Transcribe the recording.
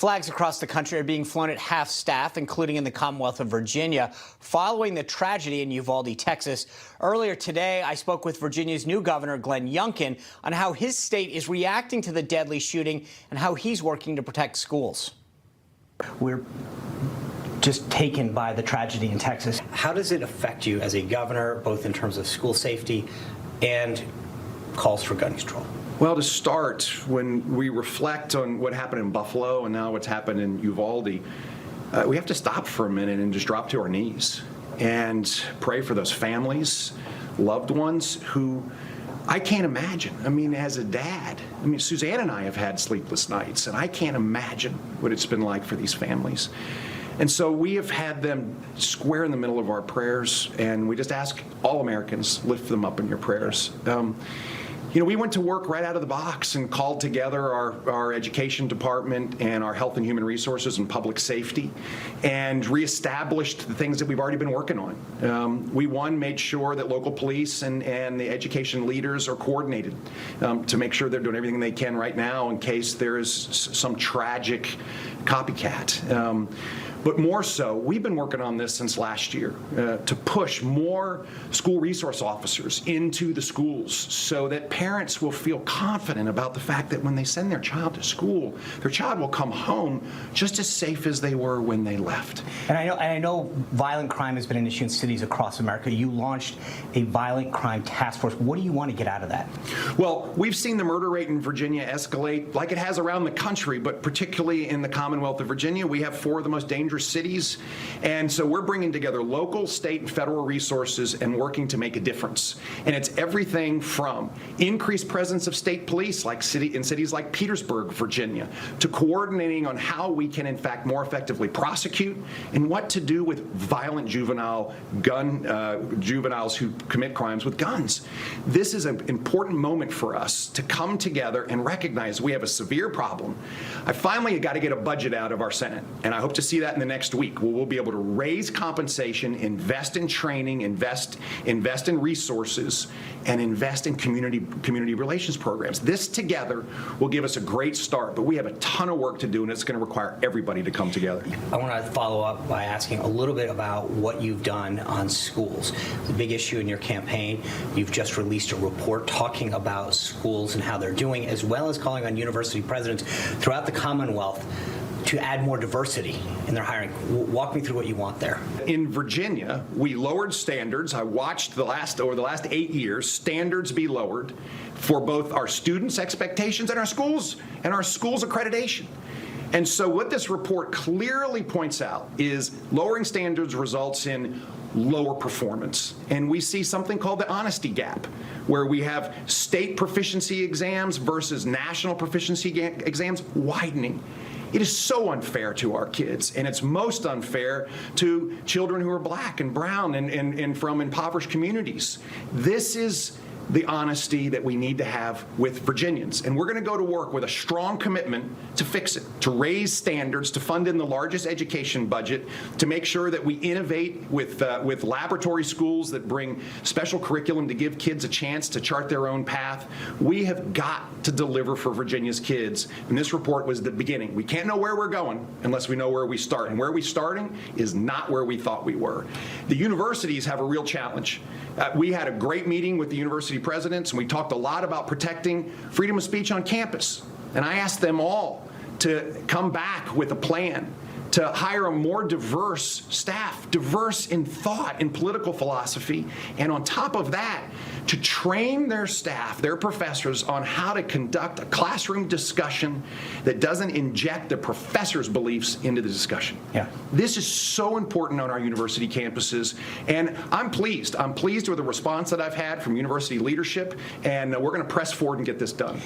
Flags across the country are being flown at half staff, including in the Commonwealth of Virginia, following the tragedy in Uvalde, Texas. Earlier today, I spoke with Virginia's new governor, Glenn Youngkin, on how his state is reacting to the deadly shooting and how he's working to protect schools. We're just taken by the tragedy in Texas. How does it affect you as a governor, both in terms of school safety and calls for gun control? Well, to start, when we reflect on what happened in Buffalo and now what's happened in Uvalde, we have to stop for a minute and just drop to our knees and pray for those families, loved ones who I can't imagine. I mean, as a dad, Suzanne and I have had sleepless nights, and I can't imagine what it's been like for these families. And so we have had them square in the middle of our prayers, and we just ask all Americans, lift them up in your prayers. We went to work right out of the box and called together our education department and our health and human resources and public safety and reestablished the things that we've already been working on. We made sure that local police and the education leaders are coordinated to make sure they're doing everything they can right now in case there is some tragic copycat. But more so, we've been working on this since last year to push more school resource officers into the schools so that parents will feel confident about the fact that when they send their child to school, their child will come home just as safe as they were when they left. And I know violent crime has been an issue in cities across America. You launched a violent crime task force. What do you want to get out of that? Well, we've seen the murder rate in Virginia escalate like it has around the country, but particularly in the Commonwealth of Virginia. We have 4 of the most dangerous cities, and so we're bringing together local, state, and federal resources and working to make a difference. And it's everything from increased presence of state police in cities like Petersburg, Virginia, to coordinating on how we can in fact more effectively prosecute and what to do with violent juveniles who commit crimes with guns. This is an important moment for us to come together and recognize we have a severe problem. I finally got to get a budget out of our Senate, and I hope to see that in the next week, where we'll be able to raise compensation, invest in training, invest in resources, and invest in community relations programs. This together will give us a great start, but we have a ton of work to do, and it's going to require everybody to come together. I want to follow up by asking a little bit about what you've done on schools. It's a big issue in your campaign. You've just released a report talking about schools and how they're doing, as well as calling on university presidents throughout the Commonwealth to add more diversity in their hiring. Walk me through what you want there. In Virginia, we lowered standards. I watched over the last 8 years, standards be lowered for both our students' expectations and our schools' accreditation. And so what this report clearly points out is lowering standards results in lower performance. And we see something called the honesty gap, where we have state proficiency exams versus national proficiency exams widening. It is so unfair to our kids, and it's most unfair to children who are black and brown and from impoverished communities. This is the honesty that we need to have with Virginians. And we're going to go to work with a strong commitment to fix it, to raise standards, to fund in the largest education budget, to make sure that we innovate with laboratory schools that bring special curriculum to give kids a chance to chart their own path. We have got to deliver for Virginia's kids. And this report was the beginning. We can't know where we're going unless we know where we start. And where we're starting is not where we thought we were. The universities have a real challenge. We had a great meeting with the university presidents, and we talked a lot about protecting freedom of speech on campus. And I asked them all to come back with a plan to hire a more diverse staff, diverse in thought and political philosophy, and on top of that, to train their staff, their professors, on how to conduct a classroom discussion that doesn't inject the professor's beliefs into the discussion. Yeah. This is so important on our university campuses, and I'm pleased. I'm pleased with the response that I've had from university leadership, and we're going to press forward and get this done.